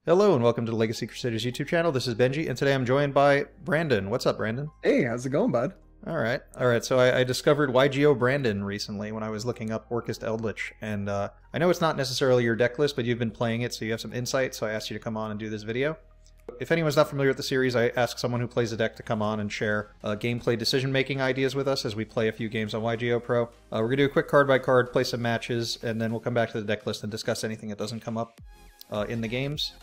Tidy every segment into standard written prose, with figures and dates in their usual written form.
Hello and welcome to the Legacy Crusaders YouTube channel. This is Benji, and today I'm joined by Brandon. What's up, Brandon? Hey, how's it going, bud? All right. So I discovered YGO Brandon recently when I was looking up Orcust Eldlich, and I know it's not necessarily your deck list, but you've been playing it, so you have some insight, so I asked you to come on and do this video. If anyone's not familiar with the series, I ask someone who plays the deck to come on and share gameplay decision-making ideas with us as we play a few games on YGO Pro. We're going to do a quick card-by-card, play some matches, and then we'll come back to the deck list and discuss anything that doesn't come up in the games.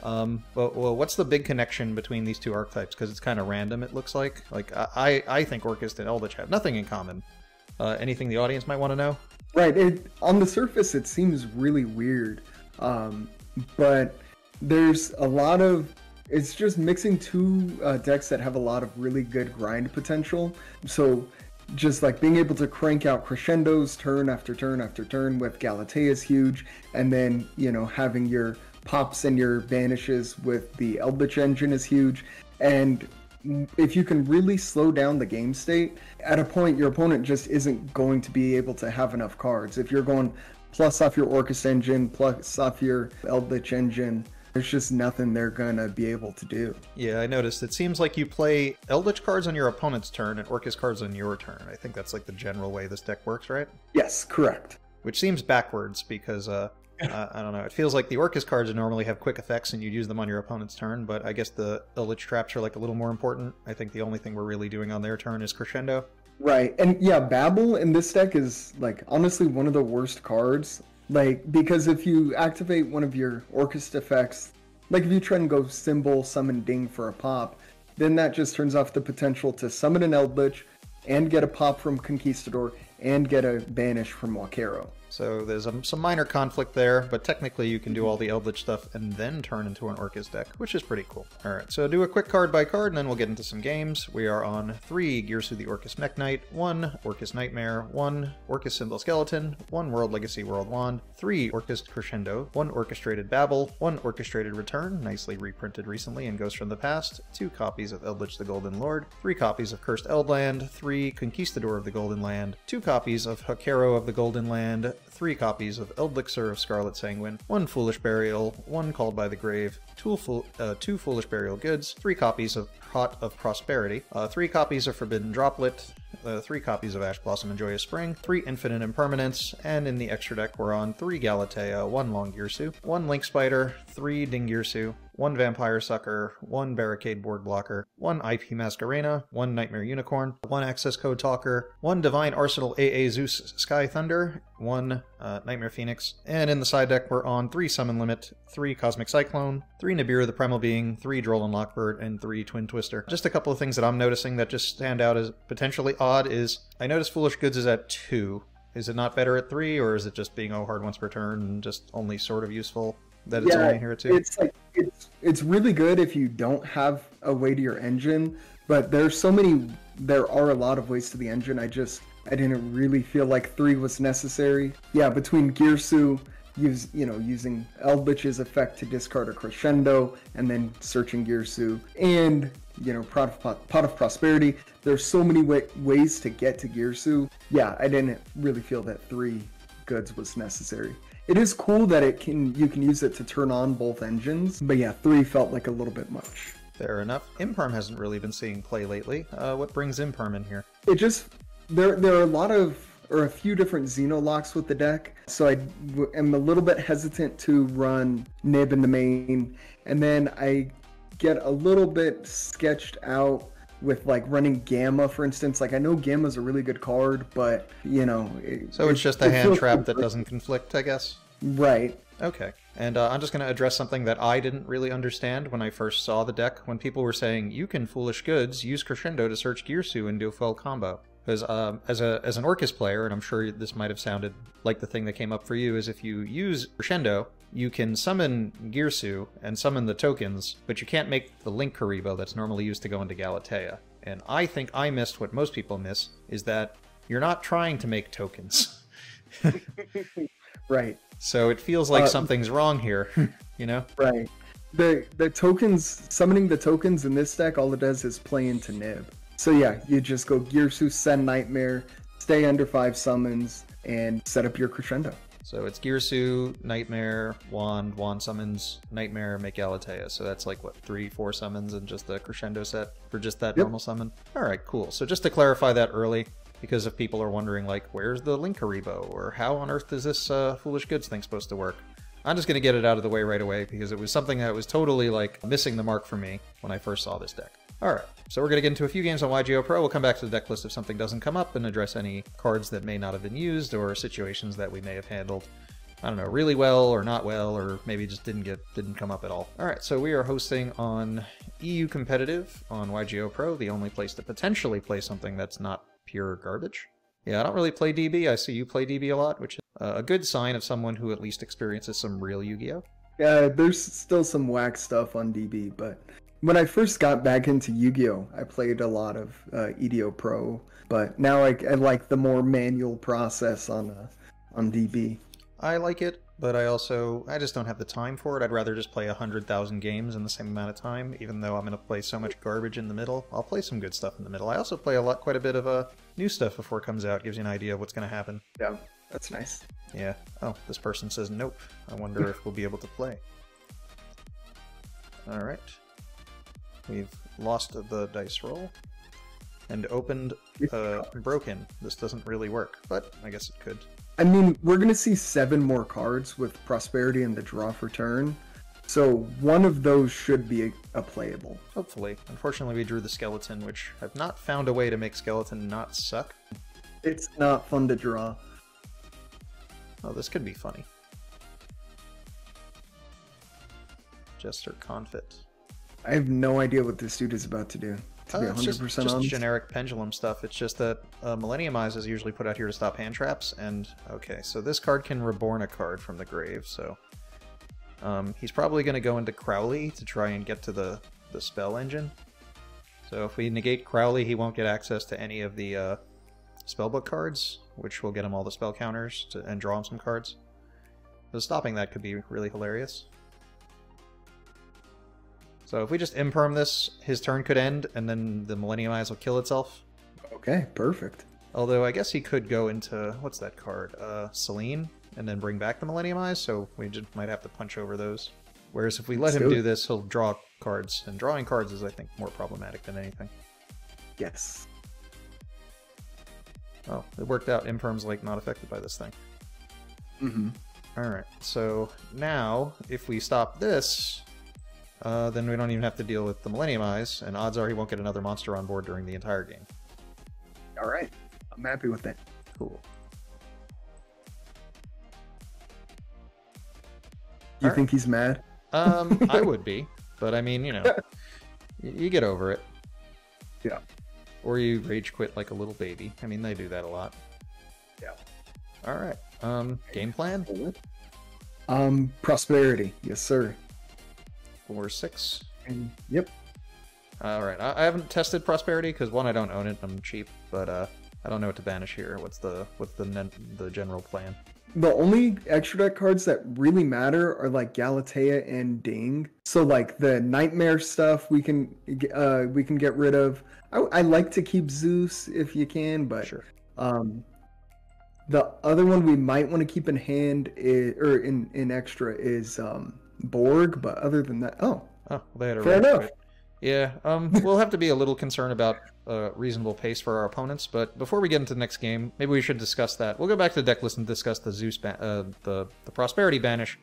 Well, what's the big connection between these two archetypes? Because it's kind of random, it looks like. I think Orcust and Eldlich have nothing in common. Anything the audience might want to know? Right, on the surface it seems really weird, but there's a lot of... It's just mixing two decks that have a lot of really good grind potential. So just like being able to crank out crescendos turn after turn after turn with Galatea is huge, and then, you know, having your pops and your banishes with the Eldlich engine is huge. And if you can really slow down the game state, at a point your opponent just isn't going to be able to have enough cards. If you're going plus off your Orcust engine, plus off your Eldlich engine, there's just nothing they're gonna be able to do. Yeah, I noticed. It seems like you play Eldlich cards on your opponent's turn and Orcust cards on your turn. I think that's like the general way this deck works, right? Yes, correct. Which seems backwards because I don't know. It feels like the Orcust cards normally have quick effects and you'd use them on your opponent's turn, but I guess the Eldlich traps are like a little more important. I think the only thing we're really doing on their turn is crescendo. Right, and yeah, Babel in this deck is like honestly one of the worst cards. Like, because if you activate one of your Orcust effects, like if you try and go Symbol, Summon, Ding for a pop, then that just turns off the potential to summon an Eldlich and get a pop from Conquistador and get a banish from Wakero. So there's some minor conflict there, but technically you can do all the Eldlich stuff and then turn into an Orcust deck, which is pretty cool. Alright, so do a quick card by card and then we'll get into some games. We are on 3 Girsu the Orcust Mech Knight, 1 Orcust Nightmare, 1 Orcust Symbol Skeleton, 1 World Legacy World Wand, 3 Orcust Crescendo, 1 Orchestrated Babel, 1 Orchestrated Return, nicely reprinted recently and goes from the past, 2 copies of Eldlich the Golden Lord, 3 copies of Cursed Eldland, 3 Conquistador of the Golden Land, 2 copies of Wakero of the Golden Land, 3 copies of Eldlixir of Scarlet Sanguine, 1 Foolish Burial, 1 Called by the Grave, 2 Foolish Burial Goods, 3 copies of Pot of Prosperity, 3 copies of Forbidden Droplet, 3 copies of Ash Blossom and Joyous Spring, 3 Infinite Impermanence, and in the extra deck we're on 3 Galatea, 1 Long Girsu, 1 Link Spider, 3 Ding Girsu, 1 Vampire Sucker, 1 Barricade Board Blocker, 1 IP Masquerena, 1 Nightmare Unicorn, 1 Access Code Talker, 1 Divine Arsenal AA Zeus Sky Thunder, 1 Nightmare Phoenix, and in the side deck we're on 3 Summon Limit, 3 Cosmic Cyclone, 3 Nibiru the Primal Being, 3 Droll and Lockbird, and 3 Twin Twister. Just a couple of things that I'm noticing that just stand out as potentially odd is, I noticed Foolish Goods is at 2. Is it not better at 3, or is it just being hard once per turn and just only sort of useful that it's only here at 2? It's like it's really good if you don't have a way to your engine, but there are a lot of ways to the engine. I didn't really feel like 3 was necessary. Yeah, between Girsu, using Eldlich's effect to discard a crescendo and then searching Girsu, and Pot of Prosperity, there's so many ways to get to Girsu. Yeah, I didn't really feel that 3 goods was necessary. It is cool that you can use it to turn on both engines, but yeah, 3 felt like a little bit much. Fair enough. Imperm hasn't really been seeing play lately. What brings Imperm in here? It just, there are a few different Xenolocks with the deck, so I am a little bit hesitant to run Nib in the main, and then I get a little bit sketched out with like running Gamma, for instance. Like, I know Gamma's a really good card, but so it's just a hand trap that doesn't conflict, I guess? Right. Okay. And I'm just going to address something that I didn't really understand when I first saw the deck, when people were saying, you can Foolish Goods, use Crescendo to search Girsu and do a full combo. Because as an Orcust player, and I'm sure this might have sounded like the thing that came up for you, is if you use Crescendo, you can summon Girsu and summon the tokens, but you can't make the Link Karibo that's normally used to go into Galatea. And I think I missed what most people miss, is that you're not trying to make tokens. Right. So it feels like something's wrong here, Right. The tokens, summoning the tokens in this deck, all it does is play into Nib. So yeah, you just go Girsu, send Nightmare, stay under 5 summons, and set up your Crescendo. So it's Girsu, Nightmare, Wand, Wand summons, Nightmare, make Galatea. So that's like, what, 3-4 summons in just the Crescendo set for just that normal summon? Alright, cool. So just to clarify that early, because if people are wondering, like, where's the Link Haribo? Or how on earth is this Foolish Goods thing supposed to work? I'm just going to get it out of the way right away, because it was something that was totally, like, missing the mark for me when I first saw this deck. Alright, so we're going to get into a few games on YGO Pro. We'll come back to the deck list if something doesn't come up and address any cards that may not have been used or situations that we may have handled, I don't know, really well or not well, or maybe just didn't come up at all. Alright, so we are hosting on EU Competitive on YGO Pro, the only place to potentially play something that's not pure garbage. Yeah, I don't really play DB. I see you play DB a lot, which is a good sign of someone who at least experiences some real Yu-Gi-Oh! Yeah, there's still some whack stuff on DB, but when I first got back into Yu-Gi-Oh, I played a lot of EDO Pro, but now I like the more manual process on DB. I like it, but I just don't have the time for it. I'd rather just play 100,000 games in the same amount of time, even though I'm going to play so much garbage in the middle. I'll play some good stuff in the middle. I also play quite a bit of new stuff before it comes out. Gives you an idea of what's going to happen. Yeah, that's nice. Yeah. Oh, this person says nope. I wonder if we'll be able to play. Alright. We've lost the dice roll and opened broken. This doesn't really work, but I guess it could. I mean, we're going to see 7 more cards with Prosperity and the Draw for Turn, so one of those should be a playable. Hopefully. Unfortunately, we drew the Skeleton, which I've not found a way to make Skeleton not suck. It's not fun to draw. Oh, this could be funny. Jester Confit. I have no idea what this dude is about to do. To be 100% just generic pendulum stuff. It's just that Millenniumize is usually put out here to stop hand traps, and okay, so this card can reborn a card from the grave, so he's probably going to go into Crowley to try and get to the spell engine. So if we negate Crowley, he won't get access to any of the spellbook cards, which will get him all the spell counters and draw him some cards. So stopping that could be really hilarious. So if we just imperm this, his turn could end, and then the Millenniumize will kill itself. Okay, perfect. Although I guess he could go into, what's that card? Selene, and then bring back the Millenniumize, so we just might have to punch over those. Whereas if we let him do this, he'll draw cards, and drawing cards is, I think, more problematic than anything. Yes. Oh, it worked out. Imperm's, like, not affected by this thing. Mm-hmm. Alright, so now, if we stop this... then we don't even have to deal with the Millenniumize, and odds are he won't get another monster on board during the entire game. Alright, I'm happy with that. Cool. You think he's mad? I would be, but I mean, you know, you get over it. Yeah. Or you rage quit like a little baby. I mean, they do that a lot. Yeah. Alright, game plan? Prosperity, yes sir. 4/6. Yep. Alright, I haven't tested Prosperity, because one, I don't own it, I'm cheap, but I don't know what to banish here. What's the general plan? The only extra deck cards that really matter are like Galatea and Ding. So like the Nightmare stuff we can get rid of. I like to keep Zeus if you can, but sure. The other one we might want to keep in hand or in extra is Borg, but other than that, they had a fair enough. Yeah, we'll have to be a little concerned about reasonable pace for our opponents, but before we get into the next game, maybe we should discuss that. We'll go back to the deck list and discuss the Zeus, the Prosperity banish,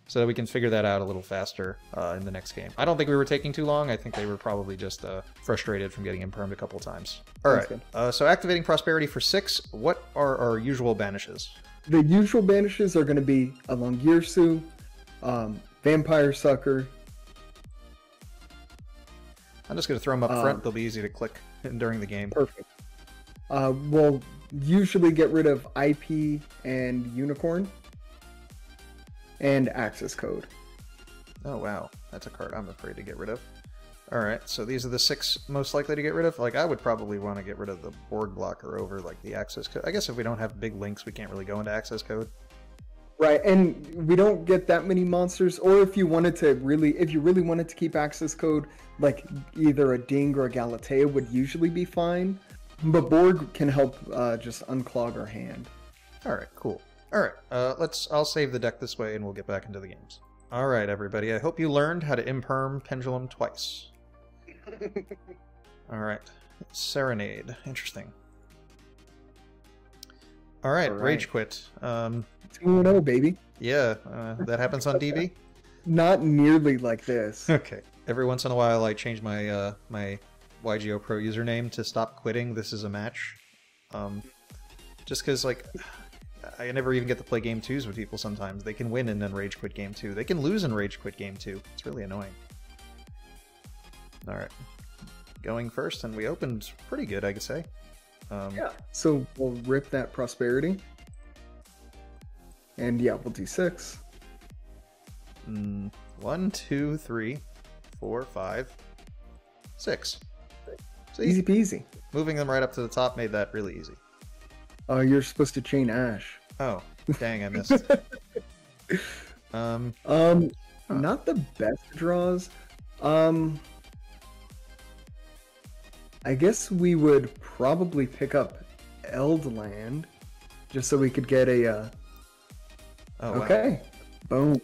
so that we can figure that out a little faster in the next game. I don't think we were taking too long. I think they were probably just frustrated from getting impermed a couple times. All right, so activating Prosperity for 6, what are our usual banishes? The usual banishes are going to be Along Girsu, Vampire Sucker. I'm just going to throw them up front. They'll be easy to click during the game. Perfect. We'll usually get rid of IP and Unicorn. And Access Code. Oh, wow. That's a card I'm afraid to get rid of. Alright, so these are the 6 most likely to get rid of. Like, I would probably want to get rid of the board blocker over, like, the Access Code. I guess if we don't have big links, we can't really go into Access Code. Right, and we don't get that many monsters, or if you really wanted to keep Access Code, like either a Ding or a Galatea would usually be fine, but Borg can help just unclog our hand. Alright, cool. All right, I'll save the deck this way, and we'll get back into the games. All right, everybody. I hope you learned how to imperm Pendulum twice. All right, Serenade. Interesting. All right, Rage Quit. 2-0, baby. Yeah, that happens on DB. Not nearly like this. Okay. Every once in a while, I change my my YGO Pro username to stop quitting. This is a match. Just because, like, I never even get to play game 2s with people sometimes. They can win and then rage quit game 2. They can lose and rage quit game 2. It's really annoying. Alright. Going first, and we opened pretty good, I could say. Yeah, so we'll rip that Prosperity. And yeah, we'll do 6. 1, 2, 3, 4, 5, 6. So easy peasy. Moving them right up to the top made that really easy. Oh, you're supposed to chain Ash. Oh, dang, I missed. Not the best draws. I guess we would probably pick up Eldland just so we could get a Oh, wow. okay. Boom.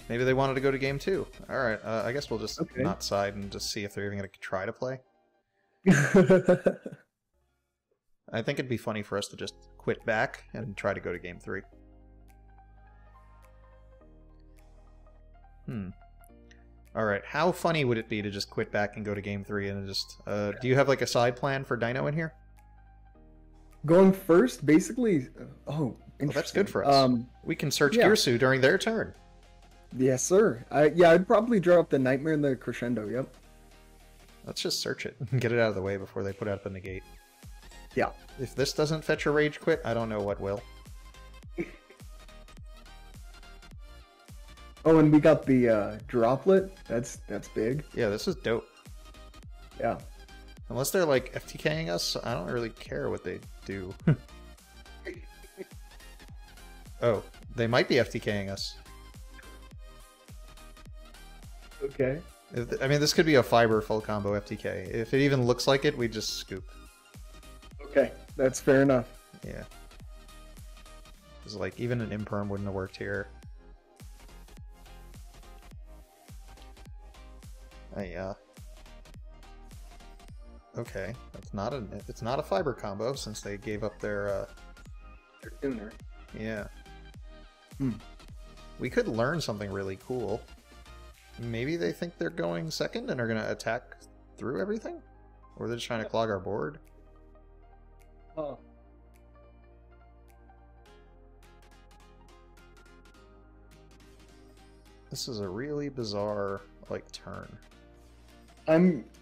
Maybe they wanted to go to game 2. Alright, I guess we'll just not side and just see if they're even going to try to play. I think it'd be funny for us to just quit back and try to go to game 3. Alright, how funny would it be to just quit back and go to game 3 and just... do you have like a side plan for Dino in here? Going first, basically... Oh, interesting. Well, that's good for us. We can search Girsu during their turn. Yes, sir. Yeah, I'd probably draw up the Nightmare and the Crescendo, yep. Let's just search it and get it out of the way before they put out the negate. Yeah. If this doesn't fetch a rage quit, I don't know what will. Oh, and we got the droplet. That's big. Yeah, this is dope. Yeah. Unless they're like FTKing us, I don't really care what they do. Oh, they might be FTKing us. Okay. I mean, this could be a fiber full combo FTK. If it even looks like it, we just scoop. Okay, that's fair enough. Yeah. Because, like, even an imperm wouldn't have worked here. Okay, it's not a fiber combo since they gave up their tuner. Yeah. We could learn something really cool. Maybe they think they're going second and are going to attack through everything? Or they're just trying to clog our board? Oh. This is a really bizarre, like, turn.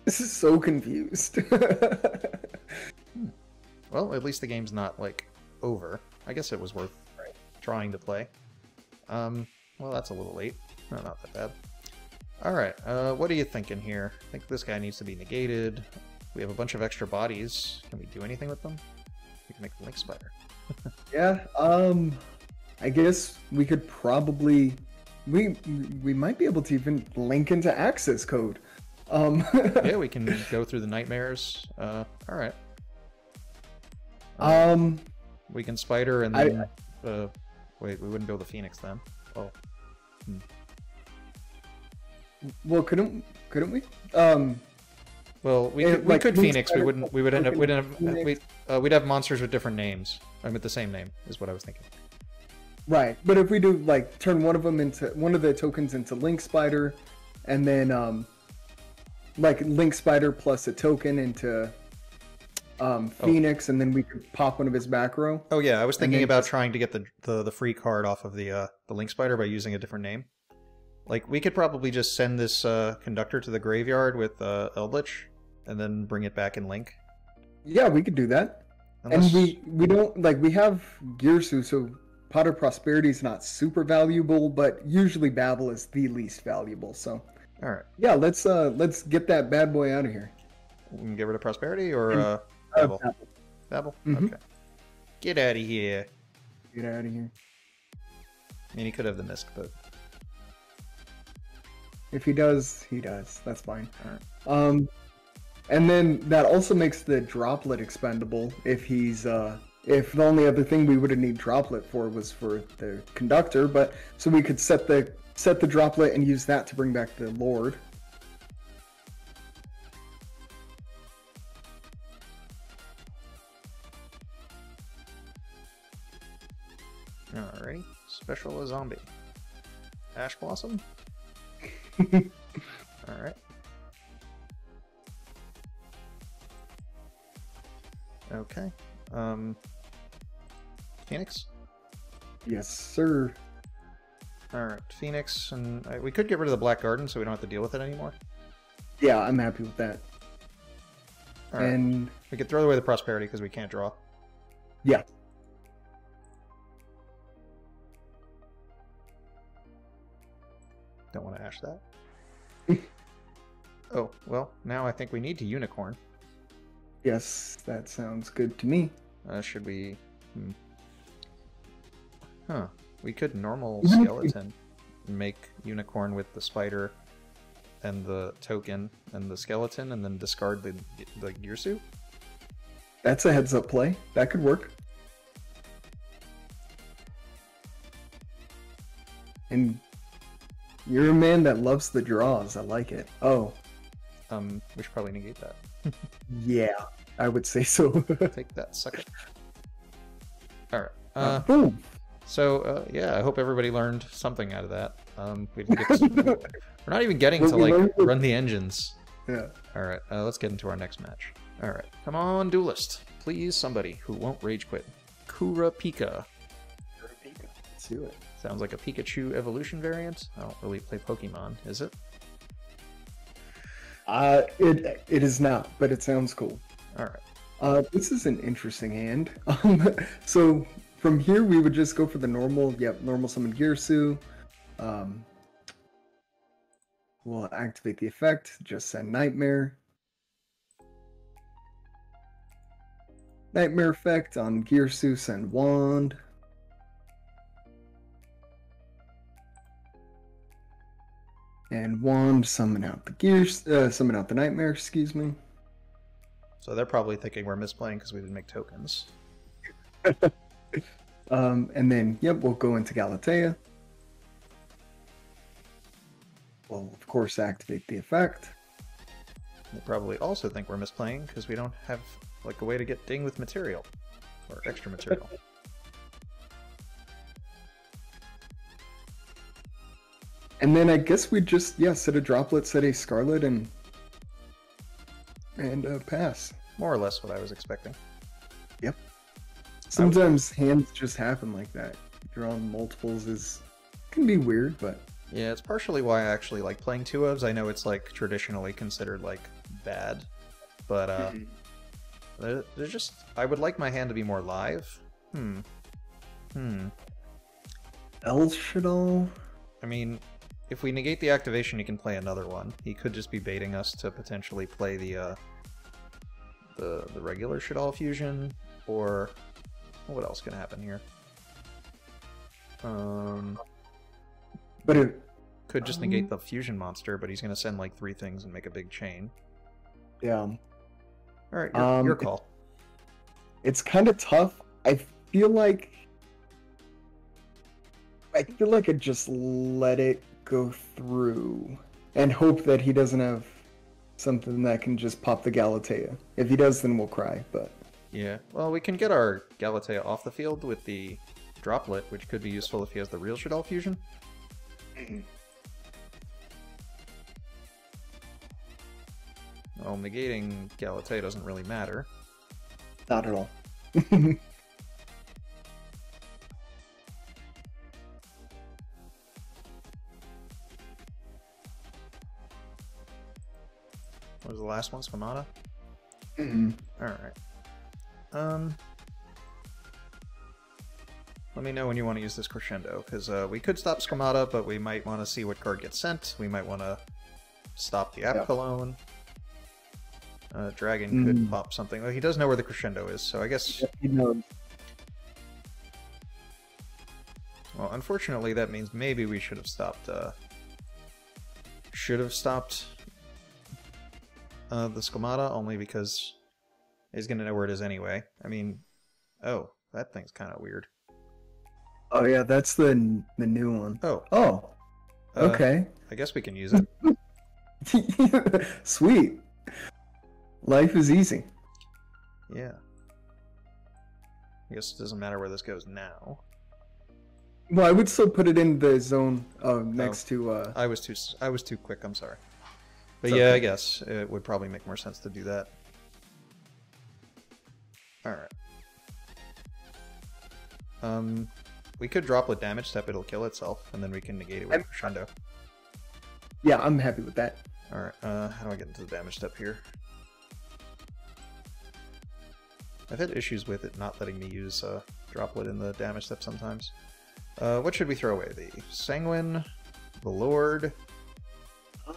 This is so confused. Well, at least the game's not, like, over. I guess it was worth trying to play. Well, that's a little late. No, not that bad. Alright, what are you thinking here? I think this guy needs to be negated. We have a bunch of extra bodies. Can we do anything with them? We can make the Link Spider. Yeah, I guess we could probably... We might be able to even link into access code. Yeah, we can go through the nightmares. Alright. We can spider and then... wait, we wouldn't go the Phoenix then. Oh. Well, couldn't we? Well, we could Phoenix. We'd have monsters with different names. I mean, the same name is what I was thinking. Right, but if we do like turn one of the tokens into Link Spider, and then like Link Spider plus a token into Phoenix, and then we could pop one of his back row. Oh yeah, I was thinking about trying to get the free card off of the Link Spider by using a different name. Like, we could probably just send this conductor to the graveyard with Eldlich, and then bring it back in Link. Yeah, we could do that. Unless... And we don't, like, we have Girsu, so Pot of Prosperity is not super valuable, but usually Babel is the least valuable, so... Alright. Yeah, let's get that bad boy out of here. We can get rid of Prosperity, or Babel? Babel? Okay. Get out of here. Get out of here. I mean, he could have the Mist, but... If he does, he does. That's fine. Alright. And then that also makes the droplet expendable if he's if the only other thing we would have need droplet for was for the conductor, but so we could set the droplet and use that to bring back the Lord. Alrighty, special a zombie. Ash Blossom? Alright. Okay. Phoenix? Yes, sir. Alright, Phoenix, and we could get rid of the Black Garden so we don't have to deal with it anymore. Yeah, I'm happy with that. All right. And we could throw away the Prosperity because we can't draw. yeah. Don't want to ash that. Oh, well, now I think we need to Unicorn. Yes, that sounds good to me. Should we... Huh. We could normal Skeleton and make Unicorn with the Spider and the token and the Skeleton and then discard the Gearsu? That's a heads-up play. That could work. And you're a man that loves the draws. I like it. Oh. We should probably negate that. Yeah, I would say so. Take that, sucker. Alright. Boom. So, yeah, I hope everybody learned something out of that. We didn't get we're not even getting to, like, run the engines. Yeah. Alright, let's get into our next match. Alright, come on, Duelist. Please, somebody who won't rage quit. Kurapika. Let's do it. Sounds like a Pikachu evolution variant. I don't really play Pokemon, is it? It is not, but it sounds cool. Alright. This is an interesting hand. So from here we would just go for the normal, normal summon Gearsu. We'll activate the effect, just send Nightmare. Nightmare effect on Gearsu, send Wand. And Wand, summon out the summon out the Nightmare, excuse me. So they're probably thinking we're misplaying because we didn't make tokens. And then, we'll go into Galatea. We'll, of course, activate the effect. They probably also think we're misplaying because we don't have, like, a way to get ding with material. Or extra material. And then I guess we just, set a Droplet, set a Scarlet, and pass. More or less what I was expecting. Yep. Sometimes hands just happen like that. Drawing multiples can be weird, but... Yeah, it's partially why I actually like playing 2-ofs. I know it's, like, traditionally considered, like, bad. But, they're just... I would like my hand to be more live. El Shaddai? I mean... If we negate the activation, he can play another one. He could just be baiting us to potentially play the regular Shaddai fusion, or what else can happen here? But it could just negate the fusion monster, but he's going to send like 3 things and make a big chain. Yeah. All right, your call. It's kind of tough. I feel like I'd just let it go through and hope that he doesn't have something that can just pop the Galatea. If he does, then we'll cry, but... Yeah, well, we can get our Galatea off the field with the Droplet, which could be useful if he has the real Shaddai fusion. Well, negating Galatea doesn't really matter. Not at all. What was the last one? Squamata? Alright. Let me know when you want to use this Crescendo, because we could stop Squamata, but we might want to see what card gets sent. We might want to stop the App Cologne. Dragon could pop something. Well, he does know where the Crescendo is, so I guess... Yeah, he knows. Well, unfortunately, that means maybe we should have stopped... the Squamata, only because he's going to know where it is anyway. I mean... Oh, That thing's kind of weird. Oh yeah, that's the new one. Oh. Oh. Okay. I guess we can use it. Sweet. Life is easy. Yeah. I guess it doesn't matter where this goes now. Well, I would still put it in the zone next to. I was too quick. I'm sorry. But It's yeah, okay. I guess it would probably make more sense to do that. All right. We could droplet damage step. It'll kill itself, and then we can negate it with Crescendo. Yeah, I'm happy with that. All right. How do I get into the damage step here? I've had issues with it not letting me use droplet in the damage step sometimes. What should we throw away? The Sanguine, the Lord. I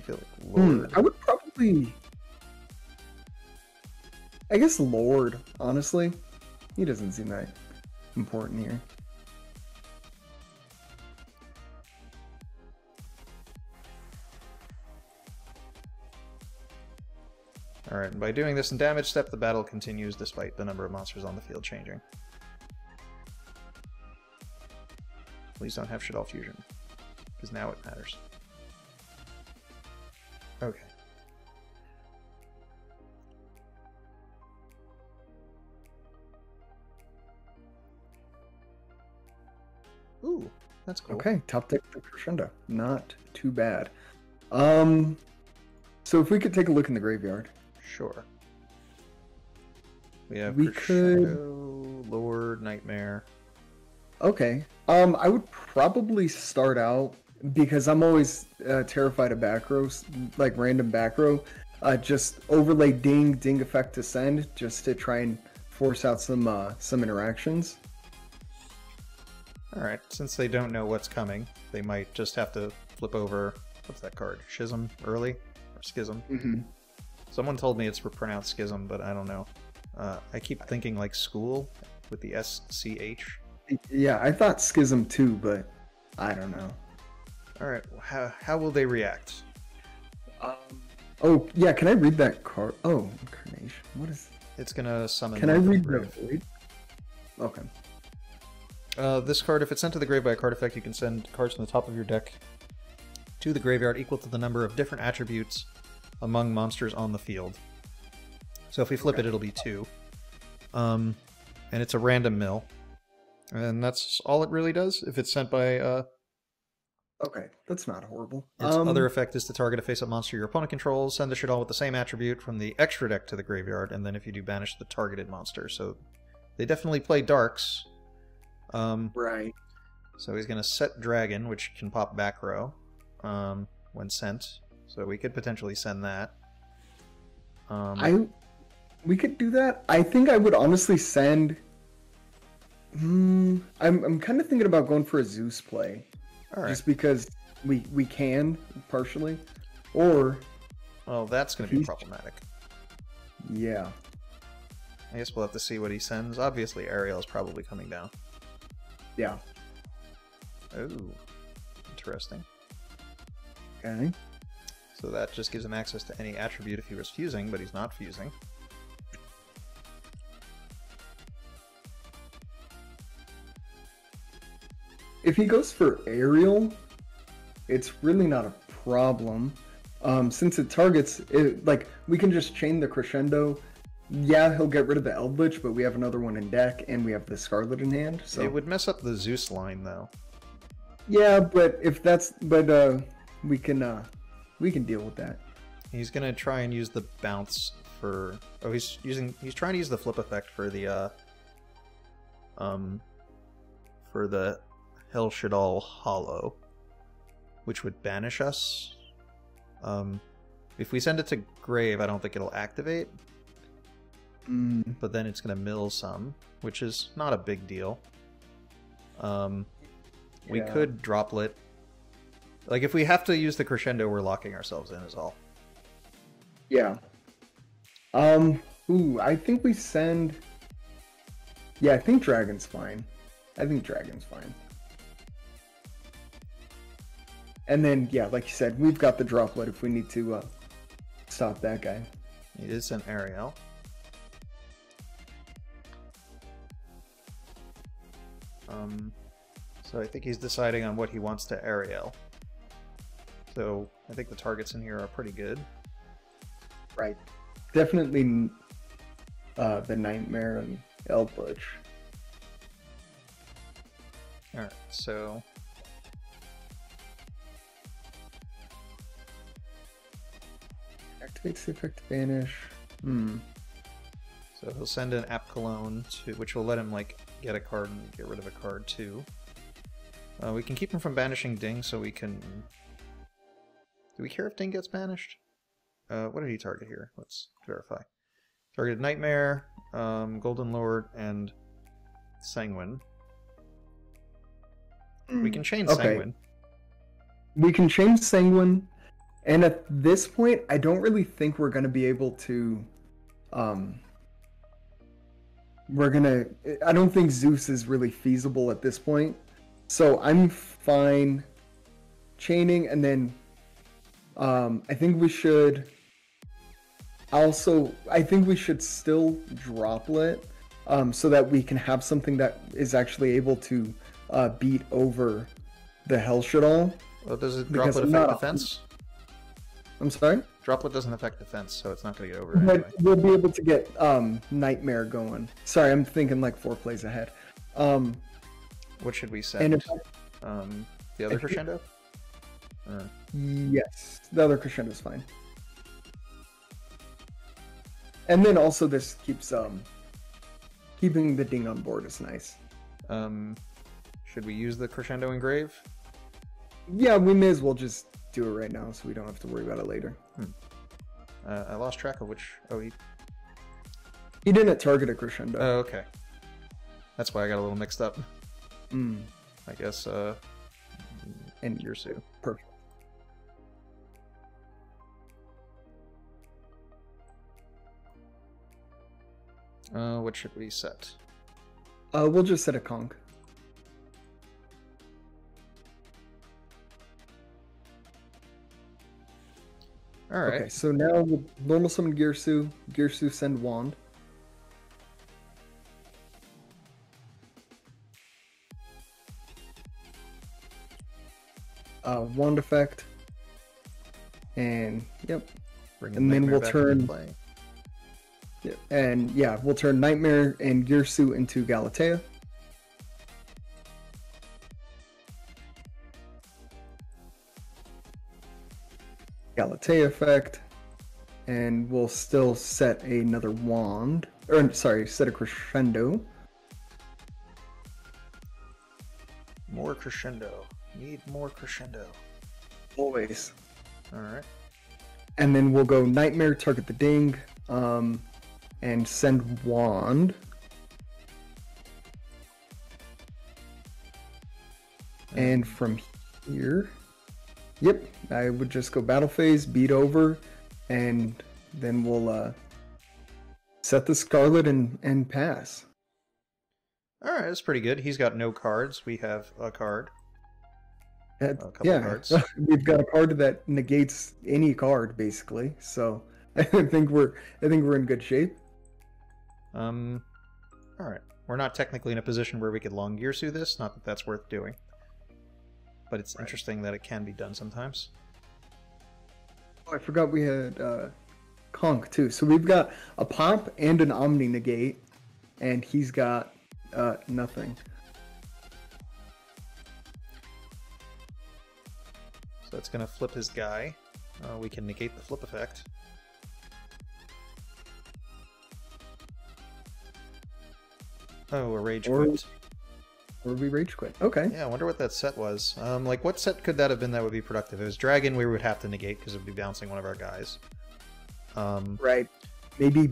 feel like Lord. I would probably. I guess Lord. Honestly, he doesn't seem that important here. Alright, and by doing this in damage step, the battle continues despite the number of monsters on the field changing. Please don't have Shaddoll Fusion, because now it matters. Okay. Ooh, that's cool. Okay, top deck the Crescendo. Not too bad. So if we could take a look in the graveyard. Sure. We have We Crescendo, Lord, Nightmare. Okay. I would probably start out because I'm always terrified of back rows, like random back row. Just overlay ding effect to send, just to try and force out some interactions. Alright, since they don't know what's coming, they might just have to flip over, what's that card? Schism early? Or Schism? Mm-hmm. Someone told me it's pronounced Schism, but I don't know. I keep thinking like school with the SCH. Yeah, I thought Schism too, but I don't know. Alright, how will they react? Oh, yeah, can I read that card? Oh, Incarnation. What is... It's gonna summon... Can I read the grave. Void? Okay. This card, if it's sent to the grave by a card effect, you can send cards from the top of your deck to the graveyard equal to the number of different attributes among monsters on the field. So if we flip it, it'll be 2. And it's a random mill. And that's all it really does. If it's sent by... Okay, that's not horrible. Its other effect is to target a face-up monster your opponent controls, send the Shaddoll with the same attribute from the extra deck to the graveyard, and then if you do, banish the targeted monster. So they definitely play Darks. Right. So he's going to set Dragon, which can pop back row when sent. So we could potentially send that. We could do that. I think I would honestly send... I'm kind of thinking about going for a Zeus play. All right. Just because we can, partially. Or... Well, that's going to be problematic. Yeah. I guess we'll have to see what he sends. Obviously, Ariel's probably coming down. Yeah. Oh, interesting. Okay. So that just gives him access to any attribute if he was fusing, but he's not fusing. If he goes for Ariel, it's really not a problem. Since it targets, like, we can just chain the Crescendo. Yeah, he'll get rid of the Eldlich, but we have another one in deck, and we have the Scarlet in hand, so... It would mess up the Zeus line, though. Yeah, but if that's... But, we can deal with that. He's gonna try and use the bounce for... Oh, he's trying to use the flip effect for the, Hell Shaddoll Hollow, which would banish us. If we send it to Grave, I don't think it'll activate. But then it's going to mill some, which is not a big deal. We could droplet. Like, if we have to use the Crescendo, we're locking ourselves in, is all. Yeah. I think we send... Yeah, I think Dragon's fine. And then, yeah, like you said, we've got the droplet if we need to stop that guy. It is an Ariel. So I think he's deciding on what he wants to Ariel. So I think the targets in here are pretty good. Right. Definitely the Nightmare and Eldlich. Alright, so... Activates the effect to banish. So he'll send an App Cologne, which will let him like get a card and get rid of a card too. We can keep him from banishing Ding, so we can... Do we care if Ding gets banished? What did he target here? Let's verify. Targeted Nightmare, Golden Lord, and Sanguine. We can chain Sanguine. We can change Sanguine, and at this point, I don't really think we're going to be able to... I don't think Zeus is really feasible at this point. So I'm fine chaining, and then I think we should still droplet so that we can have something that is actually able to beat over the Hellshadal. Well, does it droplet affect defense? I'm sorry? Droplet doesn't affect defense, so it's not going to get over But anyway. we'll be able to get Nightmare going. Sorry, I'm thinking like 4 plays ahead. What should we send? And the other Crescendo? Yes, the other Crescendo is fine. And then also this keeps keeping the Ding on board is nice. Should we use the Crescendo Engrave? Yeah, we may as well just do it right now so we don't have to worry about it later. I lost track of which... Oh, he didn't target a Crescendo. Oh, okay. That's why I got a little mixed up. I guess, and Yursu. Perfect. What should we set? We'll just set a conch. Alright. Okay, so now we'll normal summon Girsu. Girsu send Wand. Wand effect. And, yep. And then we'll turn... Yeah, and yeah, we'll turn Nightmare and Girsu into Galatea. Galatea effect. And we'll still set another wand. Or, sorry, set a Crescendo. More Crescendo. Need more Crescendo. Always. Alright. And then we'll go Nightmare, target the Ding. And send Wand. And from here, yep, I would just go Battle Phase, beat over, and then we'll set the Scarlet and pass. Alright, that's pretty good. He's got no cards. We have a card. A couple cards. We've got a card that negates any card, basically. So I think we're in good shape. Alright. We're not technically in a position where we could long Girsu this, not that that's worth doing. But it's interesting that it can be done sometimes. Oh, I forgot we had Conch too. So we've got a Pop and an Omni negate, and he's got nothing. So that's going to flip his guy. We can negate the flip effect. Oh, a rage quit. Or we rage quit. Okay. Yeah, I wonder what that set was. Like, what set could that have been that would be productive? If it was Dragon, we would have to negate because it would be bouncing one of our guys. Right. Maybe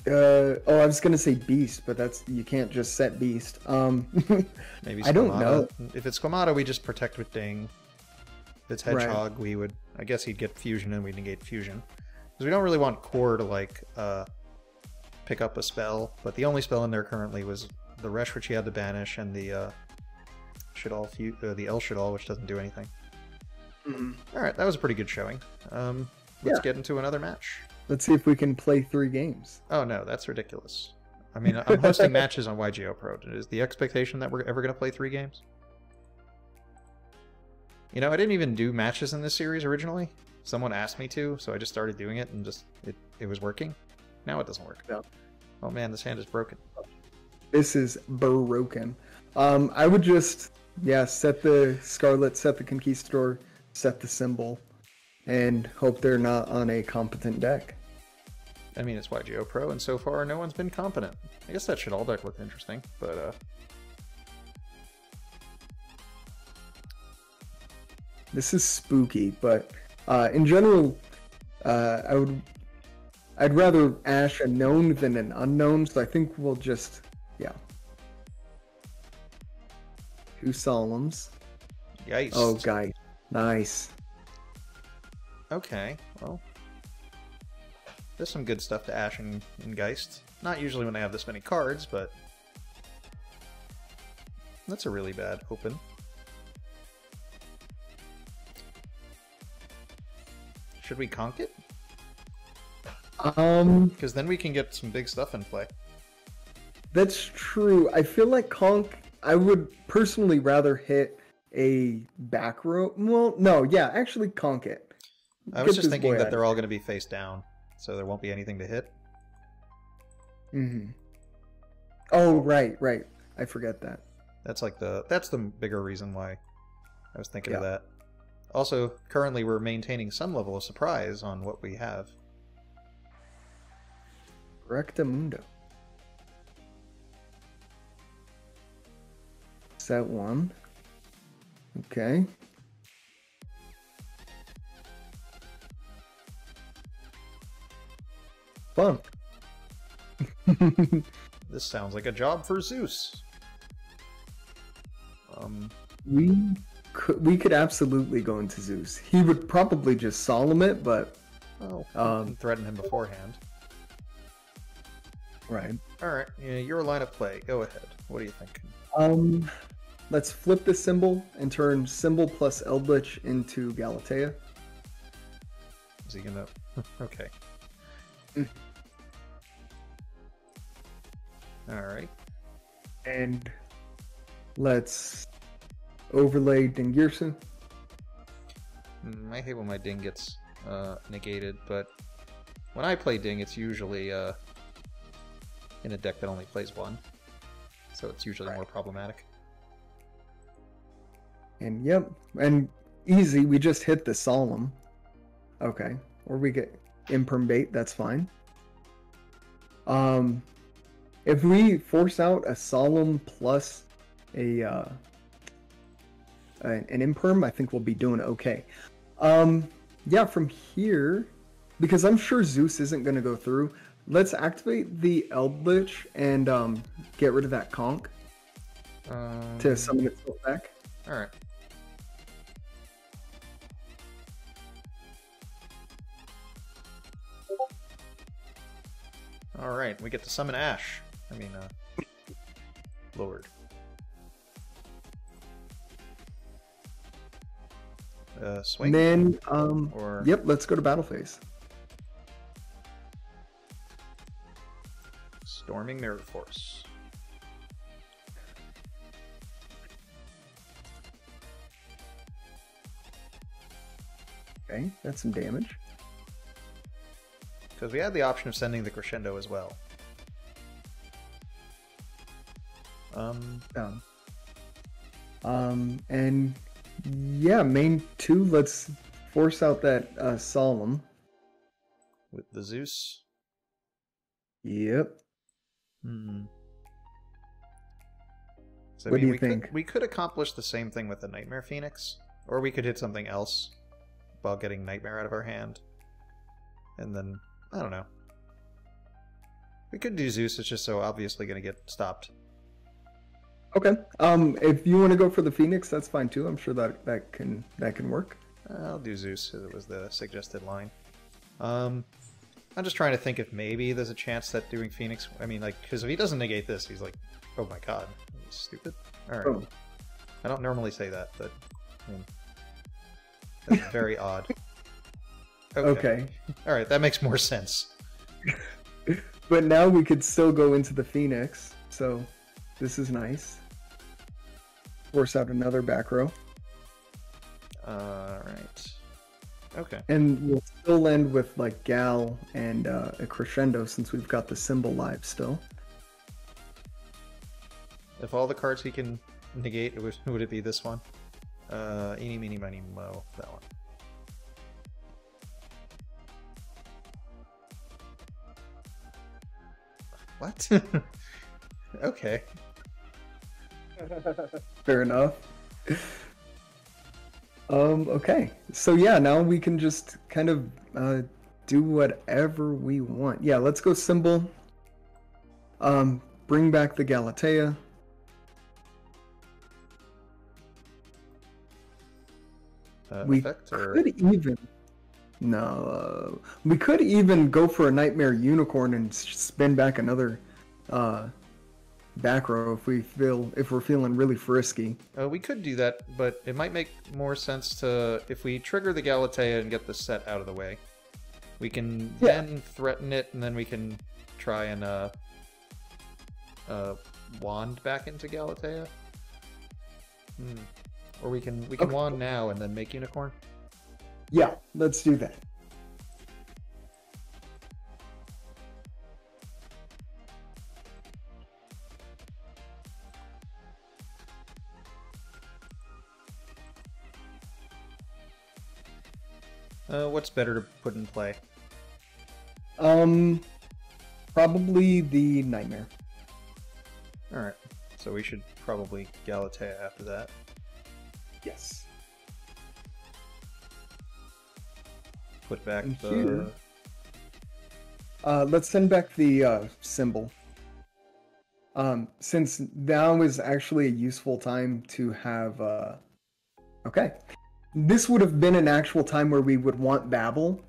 oh, I was gonna say Beast, but that's you can't just set Beast. Maybe Squamata. I don't know. If it's Squamata, we just protect with Ding. If it's Hedgehog, we would... I guess he'd get Fusion and we negate Fusion. Because we don't really want Core to, like, pick up a spell. But the only spell in there currently was the Resh, which he had to banish, and the El Shadal, which doesn't do anything. Alright, that was a pretty good showing. Let's get into another match. Let's see if we can play 3 games. Oh no, that's ridiculous. I mean, I'm hosting matches on YGO Pro. Is the expectation that we're ever going to play 3 games? You know, I didn't even do matches in this series originally. Someone asked me to, so I just started doing it, and just it was working. Now it doesn't work. No. Oh man, this hand is broken. This is broken. I would just, yeah, set the Scarlet, set the Conquistador, set the symbol, and hope they're not on a competent deck. I mean, it's YGO Pro, and so far no one's been competent. I guess that should all deck look interesting, but this is spooky, but in general, I'd rather Ash a known than an unknown, so I think we'll just, yeah. 2 Solemns. Geist. Oh, Geist. Nice. Okay, well. There's some good stuff to Ash and Geist. Not usually when I have this many cards, but that's a really bad open. Should we conk it? Because then we can get some big stuff in play. That's true. I feel like conk, I would personally rather hit a back row. Well, no, yeah, actually conk it. I was just thinking that they're all going to be face down, so there won't be anything to hit. Mm-hmm. Oh, right. I forget that. That's the bigger reason why I was thinking of that. Also, currently we're maintaining some level of surprise on what we have. Rectamundo. Set 1. Okay. Fun. This sounds like a job for Zeus. We could absolutely go into Zeus. He would probably just solemn it, but threaten him beforehand. Right. All right, yeah, your line of play. Go ahead. What do you think? Let's flip the symbol and turn symbol plus Eldlich into Galatea. Is he gonna? Okay. All right. And let's overlay Dingirsu. I hate when my Ding gets negated, but when I play Ding, it's usually in a deck that only plays 1, so it's usually more problematic. And yep, and easy, we just hit the Solemn. Okay, or we get Imperm Bait, that's fine. If we force out a Solemn plus an Imperm, I think we'll be doing okay. Yeah, from here, because I'm sure Zeus isn't going to go through, let's activate the Eldlich and get rid of that conch to summon itself back. Alright. Alright, we get to summon Ash. I mean, Lord. Swing? And then, or... yep, let's go to battle phase. Storming Mirror Force. Okay, that's some damage. Because we had the option of sending the Crescendo as well. And yeah, main 2, let's force out that Solemn. With the Zeus. Yep. So, what do you think? We could accomplish the same thing with the Nightmare Phoenix, or we could hit something else while getting Nightmare out of our hand. And then, I don't know. We could do Zeus, it's just so obviously going to get stopped. Okay. If you want to go for the Phoenix, that's fine too. I'm sure that can work. I'll do Zeus, as it was the suggested line. I'm just trying to think if maybe there's a chance that doing Phoenix... I mean, like, because if he doesn't negate this, he's like, oh my god, he's stupid. Alright. Oh. I don't normally say that, but... I mean, that's very odd. Okay. Alright, that makes more sense. But now we could still go into the Phoenix, so this is nice. Force out another back row. Right. Okay. And we'll still end with like Gal and a Crescendo since we've got the symbol live still. If all the cards he can negate, would it be this one? Eeny, meeny, miny, mo. That one. What? Okay. Fair enough. Okay. So yeah, now we can just kind of do whatever we want. Yeah, let's go symbol. Bring back the Galatea. We could even we could even go for a Nightmare Unicorn and spin back another back row if we're feeling really frisky. We could do that, but it might make more sense to if we trigger the Galatea and get the set out of the way. We can then threaten it, and then we can try and wand back into Galatea. Or we can wand now and then make Unicorn. Yeah, let's do that. What's better to put in play? Probably the Nightmare. Alright, so we should probably Galatea after that. Yes. Put back and the... Here, let's send back the symbol. Since now is actually a useful time to have... Okay. This would have been an actual time where we would want Babel.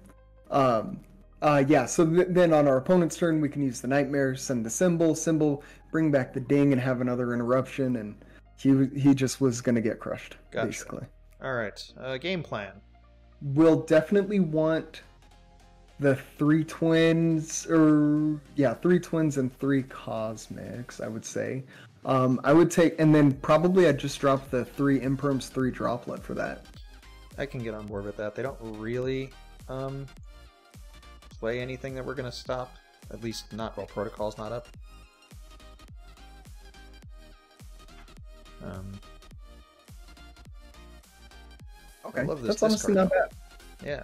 Yeah, so then on our opponent's turn, we can use the Nightmare, send the symbol, bring back the Ding, and have another interruption, and he just was going to get crushed, basically. Alright, game plan. We'll definitely want the 3 twins, or yeah, 3 twins and 3 cosmics, I would say. I would take, and then probably I'd just drop the 3 imperms, 3 droplet for that. I can get on board with that. They don't really play anything that we're going to stop. At least not while Protocol's not up. Okay, I love this that's honestly not bad. Yeah.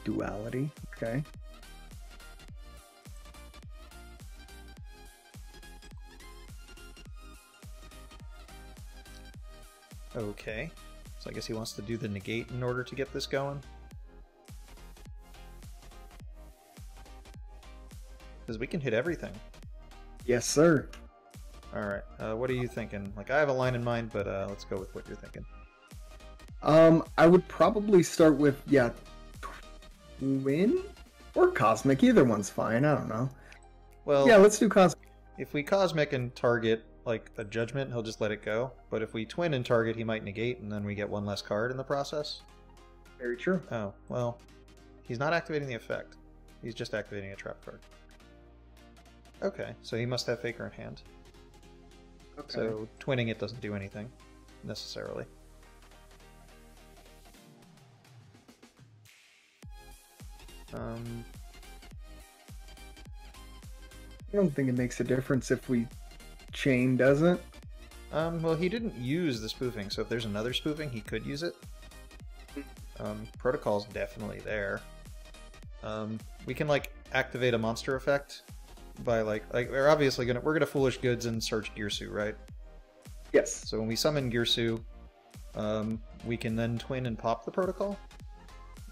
Duality, okay. Okay. So I guess he wants to do the negate in order to get this going. Because we can hit everything. Yes, sir. Alright, what are you thinking? Like, I have a line in mind, but let's go with what you're thinking. I would probably start with, yeah, Twin or Cosmic. Either one's fine, I don't know. Well, yeah, let's do Cosmic. If we Cosmic and target, like, a Judgment, he'll just let it go. But if we Twin and target, he might negate, and then we get one less card in the process. Very true. Oh, well, he's not activating the effect. He's just activating a trap card. Okay, so he must have Faker in hand. Okay. So twinning it doesn't do anything, necessarily. I don't think it makes a difference if we chain, does it? Well, he didn't use the spoofing, so if there's another spoofing, he could use it. Protocol's definitely there. We can, like, activate a monster effect by, like we're obviously we're gonna Foolish Goods and search Girsu, right? Yes. So when we summon Girsu, we can then twin and pop the Protocol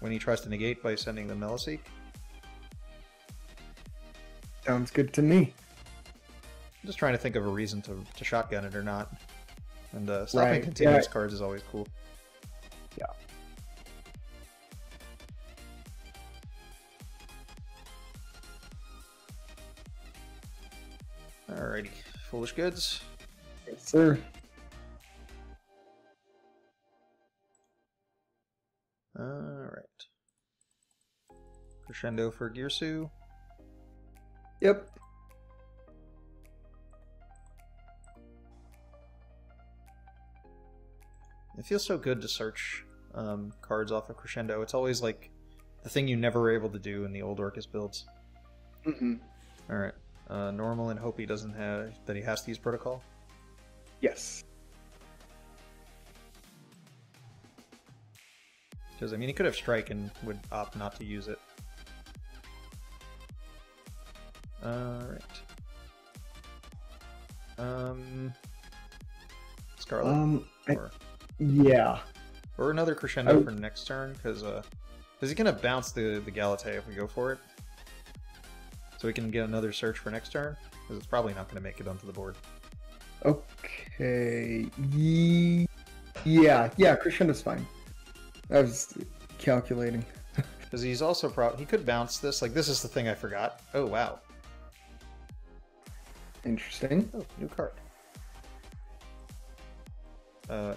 when he tries to negate by sending the Meliseek. Sounds good to me. I'm just trying to think of a reason to shotgun it or not. And stopping continuous cards is always cool. Yeah. Alrighty. Foolish Goods. Yes, sir. Alright. Crescendo for Girsu. Yep. It feels so good to search cards off of Crescendo. It's always like the thing you never were able to do in the old Orcust builds. Mm-hmm. All right. Normal, and hope he doesn't have that he has to use protocol. Yes. Because I mean, he could have strike and would opt not to use it. All right. Scarlet. Yeah. Or another Crescendo for next turn, because he's gonna bounce the Galatea if we go for it. So we can get another search for next turn, because it's probably not gonna make it onto the board. Okay. Yeah, Crescendo's fine. I was calculating. Because he's also he could bounce this. Like, this is the thing I forgot. Oh, wow. Interesting. Oh, new card.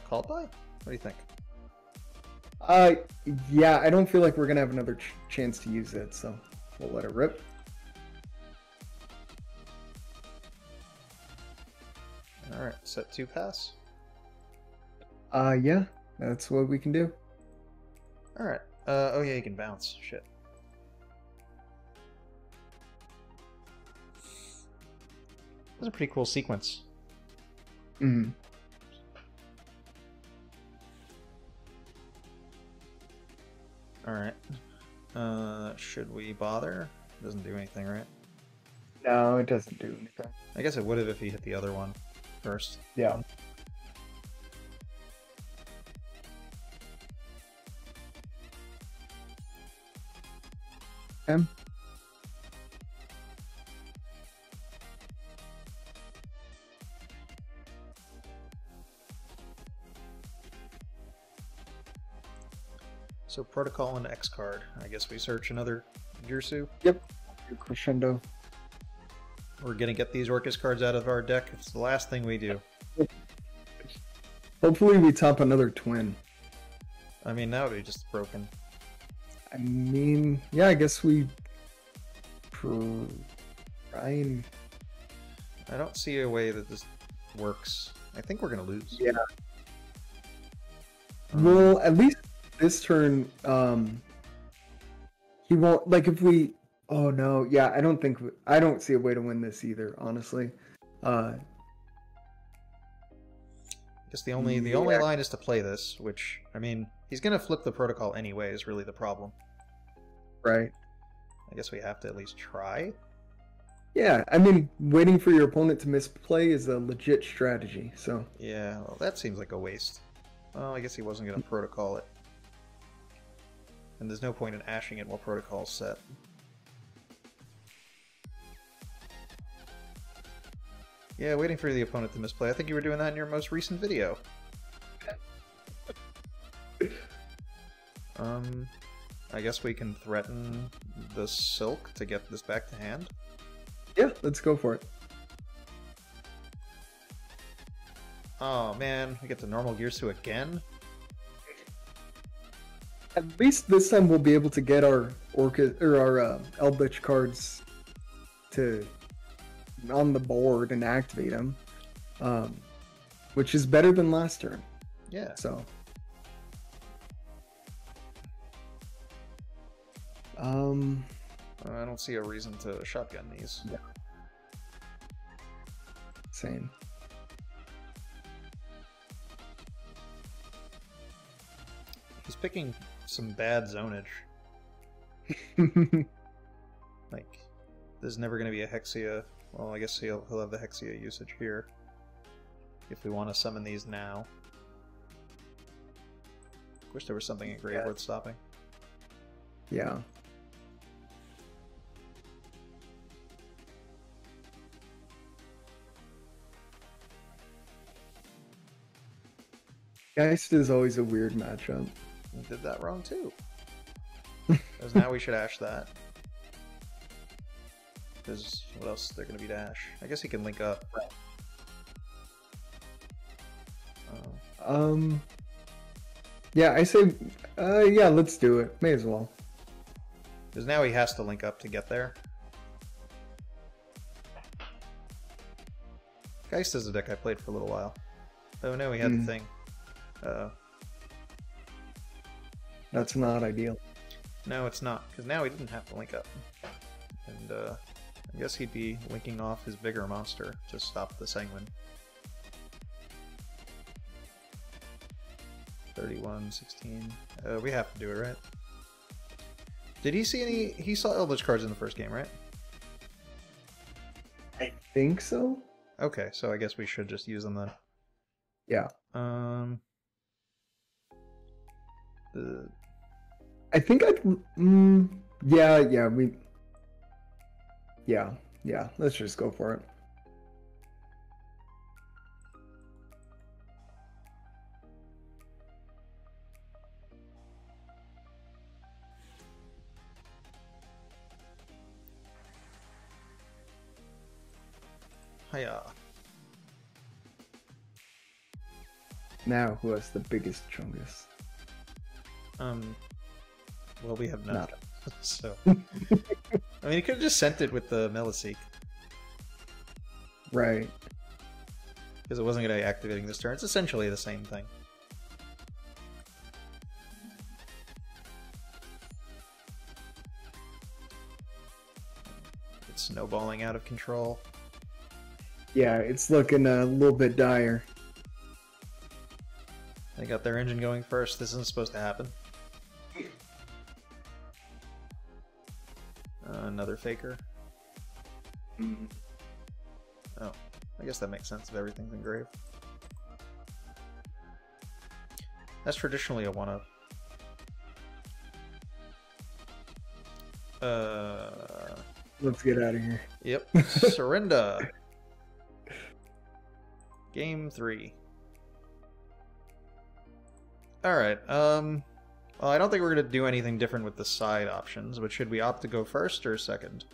Called by? What do you think? Yeah, I don't feel like we're gonna have another chance to use it, so we'll let it rip. Alright, set 2 pass. Yeah, that's what we can do. Alright. Oh yeah, you can bounce. Shit. That's a pretty cool sequence. Mm-hmm. Alright. Should we bother? Doesn't do anything, right? No, it doesn't do anything. I guess it would have if he hit the other one first. Yeah. So protocol and X card. I guess we search another Girsu. Yep. Crescendo. We're gonna get these Orcust cards out of our deck. It's the last thing we do. Hopefully we top another twin. I mean, that would be just broken. I mean, yeah, I guess we try and... I don't see a way that this works. I think we're gonna lose. Yeah. Well, at least this turn, he won't, like, if we... Oh, no, yeah, I don't see a way to win this either, honestly. I guess the only line is to play this, which, I mean, he's gonna flip the protocol anyway, is really the problem. Right. I guess we have to at least try. Yeah, I mean, waiting for your opponent to misplay is a legit strategy, so... Yeah, well, that seems like a waste. Well, I guess he wasn't gonna protocol it. And there's no point in ashing it while protocol's set. Yeah, waiting for the opponent to misplay. I think you were doing that in your most recent video. I guess we can threaten the Silk to get this back to hand. Yeah, let's go for it. Oh man, we get the normal Girsu again? At least this time we'll be able to get our Eldlich cards on the board and activate them, which is better than last turn. Yeah. So, I don't see a reason to shotgun these. Yeah. Same. He's picking some bad zonage. Like, there's never going to be a Hexia. Well, I guess he'll have the Hexia usage here. If we want to summon these now. Wish there was something in Grave worth stopping. Yeah. Geist is always a weird matchup. We did that wrong too. Because now we should ash that. Because what else is there going to be to ash? I guess he can link up. Yeah, I say, yeah, let's do it. May as well. Because now he has to link up to get there. Geist is a deck I played for a little while. Oh no, we had the thing. That's not ideal. No, it's not, because now he didn't have to link up. And I guess he'd be linking off his bigger monster to stop the Sanguine. 31, 16. We have to do it, right? Did he see any... He saw Eldlich cards in the first game, right? I think so. Okay, so I guess we should just use them then. Yeah. I think I'd... Yeah, let's just go for it. Hiya. Now, who has the biggest chungus? Well, we have none. So, I mean, he could have just sent it with the Meliseek. Right. Because it wasn't going to be activating this turn. It's essentially the same thing. It's snowballing out of control. Yeah, it's looking a little bit dire. They got their engine going first. This isn't supposed to happen. Another faker. Oh, I guess that makes sense if everything's engraved. That's traditionally a 1-of. Let's get out of here. Yep. Surrender. Game 3. Alright, well, I don't think we're going to do anything different with the side options, but should we opt to go first or second?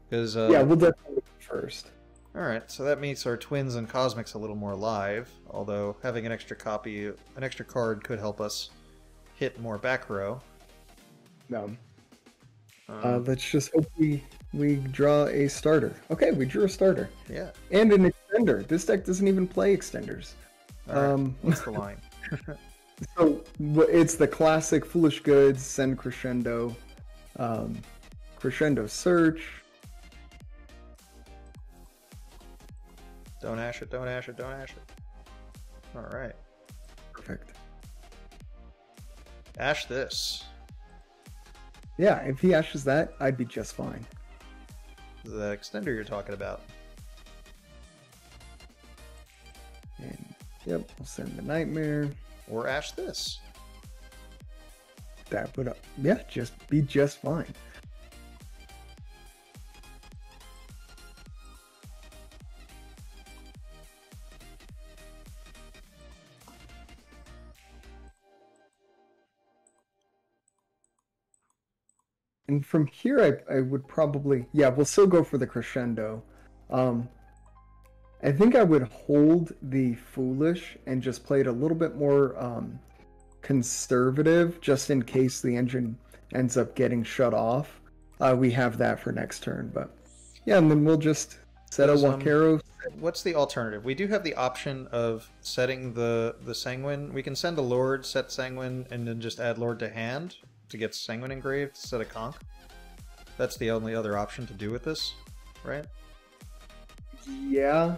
Because yeah, we'll definitely go first. Alright, so that makes our twins and cosmics a little more live, although having an extra copy, an extra card could help us hit more back row. No. Let's just hope we draw a starter. Okay, we drew a starter. Yeah. And an extender. This deck doesn't even play extenders. Alright, what's the line? So it's the classic Foolish Goods, send Crescendo, Crescendo Search. Don't ash it, don't ash it, don't ash it. Alright. Perfect. Ash this. Yeah, if he ashes that, I'd be just fine. The extender you're talking about. And yep, I'll send the Nightmare. Or ash this. That would, yeah, just be just fine. And from here, I would probably, yeah, we'll still go for the Crescendo. I think I would hold the Foolish and just play it a little bit more conservative, just in case the engine ends up getting shut off. We have that for next turn, but yeah, and then we'll just set a Wakero. What's the alternative? We do have the option of setting the Sanguine. We can send a Lord, set Sanguine, and then just add Lord to hand to get Sanguine engraved, set a Conch. That's the only other option to do with this, right? Yeah.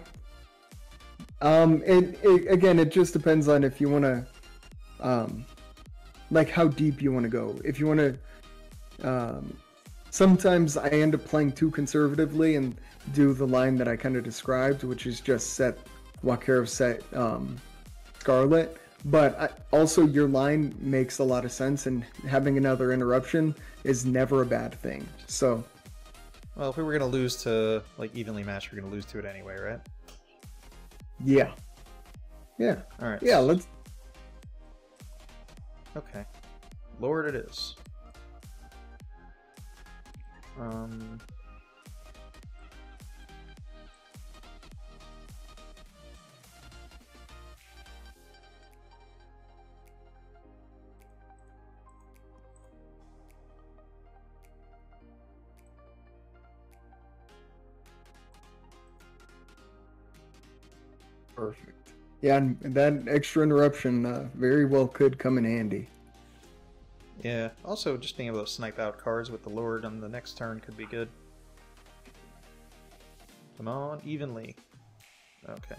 Again, it just depends on if you want to, like how deep you want to go. If you want to, sometimes I end up playing too conservatively and do the line that I kind of described, which is just set Wakero, set Scarlet. But also your line makes a lot of sense, and having another interruption is never a bad thing. So, well, if we were going to lose to like evenly matched, we're going to lose to it anyway, right? Yeah. Yeah. All right. Yeah, let's... Okay. Lord it is. Perfect. Yeah, and that extra interruption very well could come in handy. Yeah, also just being able to snipe out cards with the Lord on the next turn could be good. Come on, evenly. Okay.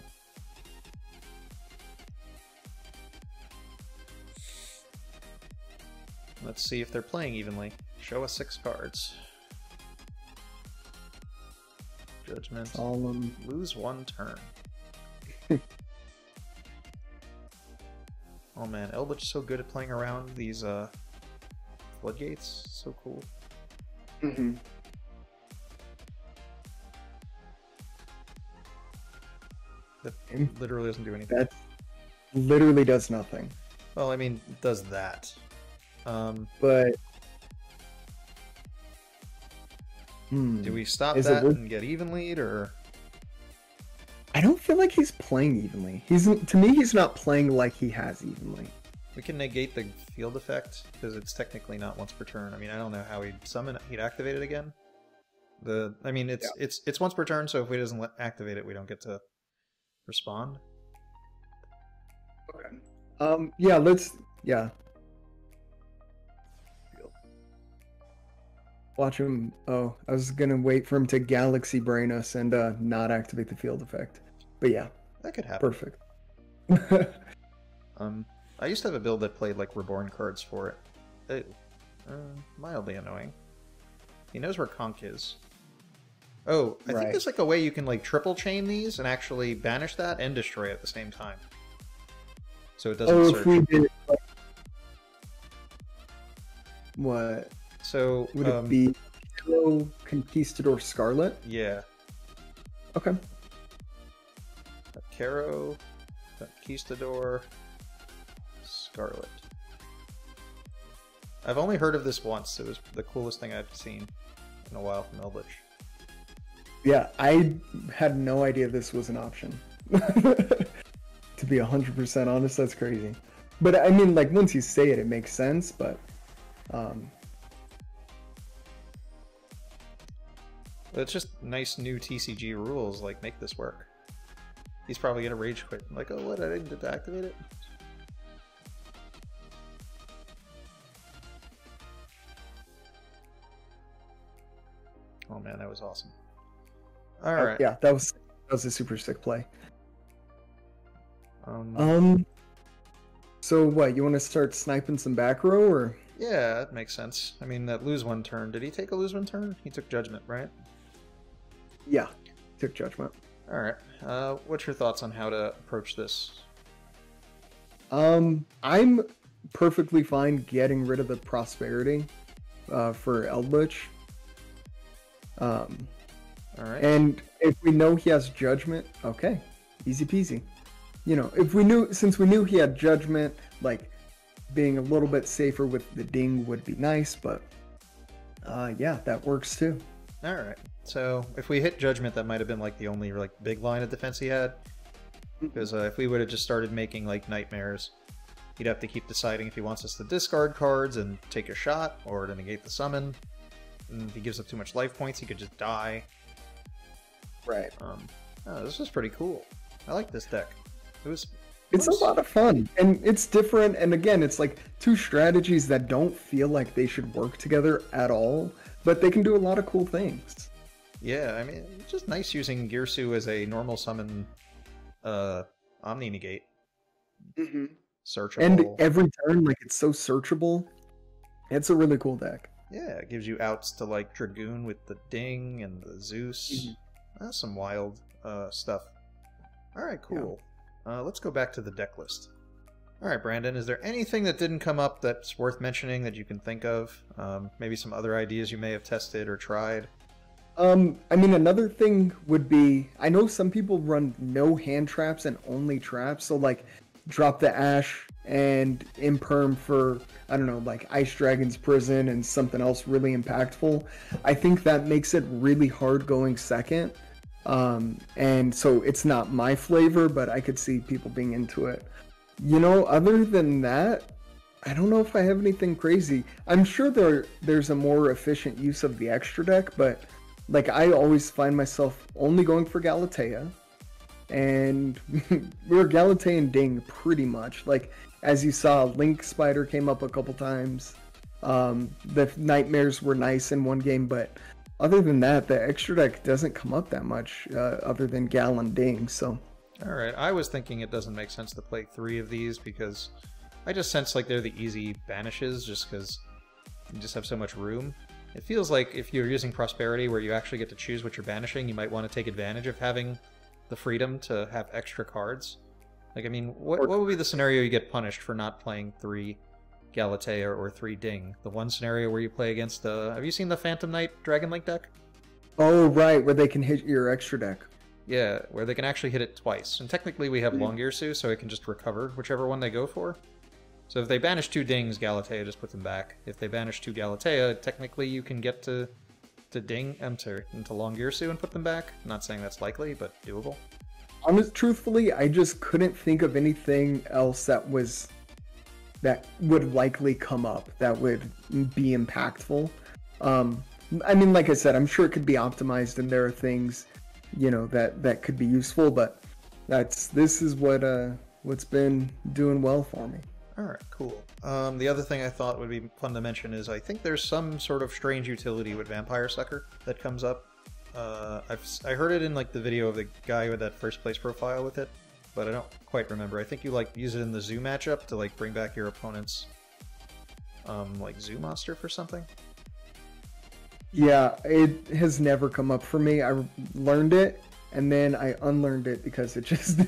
Let's see if they're playing evenly. Show us 6 cards. Judgment. Solemn. Lose 1 turn. Oh man, Eldlich so good at playing around these floodgates. So cool. Mm-hmm. That literally doesn't do anything. That literally does nothing. Well, I mean, it does that. But do we stop that and get even lead, or? I don't feel like he's playing evenly. To me, he's not playing like he has evenly. We can negate the field effect because it's technically not once per turn. I mean, I don't know how he'd activate it again. I mean, it's once per turn, so if he doesn't activate it, we don't get to respond. Okay. Yeah. Watch him. Oh, I was gonna wait for him to Galaxy Brain us and not activate the field effect. But yeah, that could happen. Perfect. I used to have a build that played like Reborn cards for it. Mildly annoying. He knows where Conch is. Oh, I think there's like a way you can like triple chain these and actually banish that and destroy it at the same time. So it doesn't search. If we did it, what? So would it be Hero Conquistador Scarlet? Yeah. Okay. Caro, Conquistador, Scarlet. I've only heard of this once. It was the coolest thing I've seen in a while from Eldlich. Yeah, I had no idea this was an option. To be 100% honest, that's crazy. But I mean, like, once you say it, it makes sense, but... It's just nice new TCG rules, like, make this work. He's probably gonna rage quit. Like, oh, what? I didn't get to activate it? Oh man, that was awesome. Alright. Yeah, that was a super sick play. So what, you want to start sniping some back row, or? Yeah, that makes sense. I mean, that lose 1 turn. Did he take a lose 1 turn? He took Judgment, right? Yeah, took Judgment. Alright. What's your thoughts on how to approach this? I'm perfectly fine getting rid of the Prosperity for Eldlich. Alright. And if we know he has Judgment, okay, easy peasy. You know, since we knew he had Judgment, like, being a little bit safer with the ding would be nice, but yeah, that works too. Alright. So if we hit Judgment, that might have been like the only like big line of defense he had. Because if we would have just started making like nightmares, he'd have to keep deciding if he wants us to discard cards and take a shot, or to negate the summon. And if he gives up too much life points, he could just die. Right. Oh, this was pretty cool. I like this deck. It's a lot of fun, and it's different, and again, it's like 2 strategies that don't feel like they should work together at all, but they can do a lot of cool things. Yeah, I mean, it's just nice using Girsu as a normal summon Omni Negate. Mm-hmm. Searchable. And every turn, like, it's so searchable. It's a really cool deck. Yeah, it gives you outs to, like, Dragoon with the Ding and the Zeus. Mm-hmm. That's some wild stuff. Alright, cool. Yeah. Let's go back to the deck list. Alright, Brandon, is there anything that didn't come up that's worth mentioning that you can think of? Maybe some other ideas you may have tested or tried? I mean, another thing would be, I know some people run no hand traps and only traps, so like drop the Ash and Imperm for, I don't know, like Ice Dragon's Prison and something else really impactful. I think that makes it really hard going second. And so it's not my flavor, but I could see people being into it. You know, other than that, I don't know if I have anything crazy. I'm sure there's a more efficient use of the extra deck, but like I always find myself only going for Galatea. and we were Galatea and Ding pretty much. Like, as you saw, Link Spider came up a couple times. The Nightmares were nice in one game, but other than that, the extra deck doesn't come up that much, other than Gal and Ding, so... Alright, I was thinking it doesn't make sense to play 3 of these, because I just sense like they're the easy banishes, just because you just have so much room. It feels like if you're using Prosperity, where you actually get to choose what you're banishing, you might want to take advantage of having the freedom to have extra cards. Like, I mean, what would be the scenario you get punished for not playing 3 Galatea or 3 Ding? The one scenario where you play against the... Have you seen the Phantom Knight Dragon Link deck? Oh, right, where they can hit your extra deck. Yeah, where they can actually hit it twice. And technically we have Longyearsu, so it can just recover whichever one they go for. So if they banish 2 Dings, Galatea just puts them back. If they banish 2 Galatea, technically you can get to Ding, into Longyearsu and put them back. I'm not saying that's likely, but doable. Truthfully, I just couldn't think of anything else that would likely come up that would be impactful. I mean, like I said, I'm sure it could be optimized, and there are things, you know, that could be useful, but this is what's been doing well for me. Alright, cool. The other thing I thought would be fun to mention is I think there's some sort of strange utility with Vampire Sucker that comes up. I heard it in like the video of the guy with that first place profile with it, but I don't quite remember. I think you like use it in the zoo matchup to like bring back your opponent's like zoo monster for something. Yeah, it has never come up for me. I learned it and then I unlearned it because it just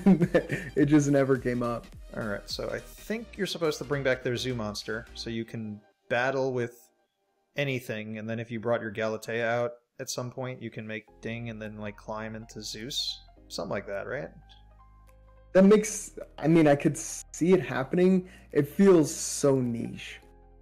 never came up. Alright, so I think you're supposed to bring back their zoo monster, so you can battle with anything, and then if you brought your Galatea out at some point, you can make Ding and then like climb into Zeus. Something like that, right? That makes... I mean, I could see it happening. It feels so niche.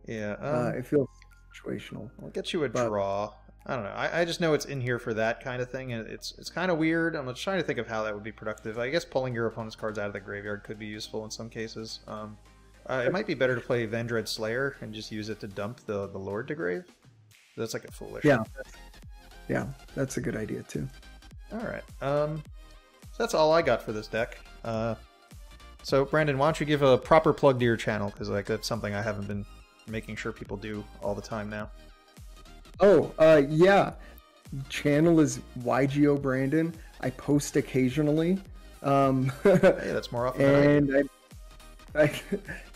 Yeah. It feels situational. I'll get you a draw. I don't know. I just know it's in here for that kind of thing, and it's kind of weird. I'm just trying to think of how that would be productive. I guess pulling your opponent's cards out of the graveyard could be useful in some cases. It might be better to play Vendread Slayer and just use it to dump the Lord to grave. That's like a foolish. Yeah, that's a good idea too. Alright. So that's all I got for this deck. So Brandon, why don't you give a proper plug to your channel, because like that's something I haven't been making sure people do all the time now. Oh, yeah. Channel is YGO Brandon. I post occasionally. Hey, that's more often than I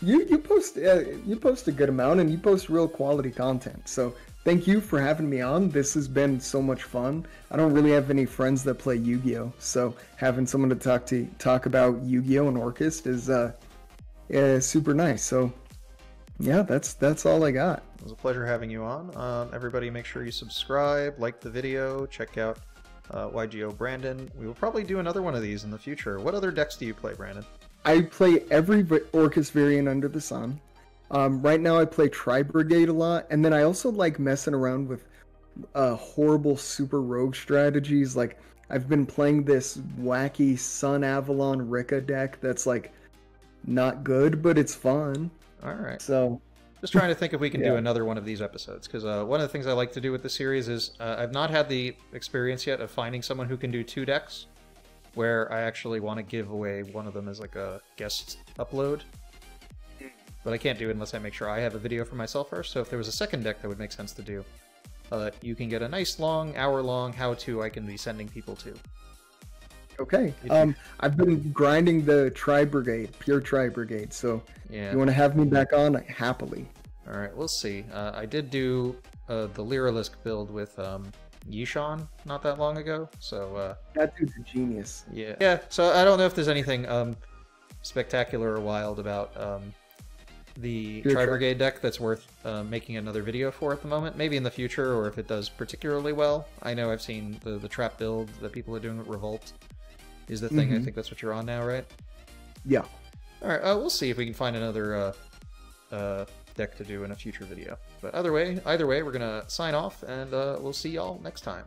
do. You post a good amount, and you post real quality content. So thank you for having me on. This has been so much fun. I don't really have any friends that play Yu-Gi-Oh, so having someone to talk about Yu-Gi-Oh and Orcust is super nice. So yeah, that's all I got. It was a pleasure having you on. Everybody make sure you subscribe, like the video, check out YGO Brandon. We will probably do another one of these in the future. What other decks do you play, Brandon? I play every Orcust variant under the sun. Right now I play Tri-Brigade a lot, and then I also like messing around with horrible super rogue strategies. Like, I've been playing this wacky Sun Avalon Rika deck that's like not good, but it's fun. Alright. So just trying to think if we can do another one of these episodes, because one of the things I like to do with the series is I've not had the experience yet of finding someone who can do 2 decks, where I actually want to give away one of them as like a guest upload. But I can't do it unless I make sure I have a video for myself first, so if there was a second deck that would make sense to do, you can get a nice long, hour-long how-to I can be sending people to. Okay. I've been grinding the Tri-Brigade, pure Tri-Brigade, so yeah. You want to have me back on? Happily. Alright, we'll see. I did do the Lyralisk build with Yishon not that long ago, so... that dude's a genius. Yeah, so I don't know if there's anything spectacular or wild about the Tri-Brigade deck that's worth making another video for at the moment. Maybe in the future, or if it does particularly well. I know I've seen the trap build that people are doing with Revolt is the thing. I think that's what you're on now, right? Yeah. Alright, we'll see if we can find another deck to do in a future video. But either way, we're going to sign off, and we'll see y'all next time.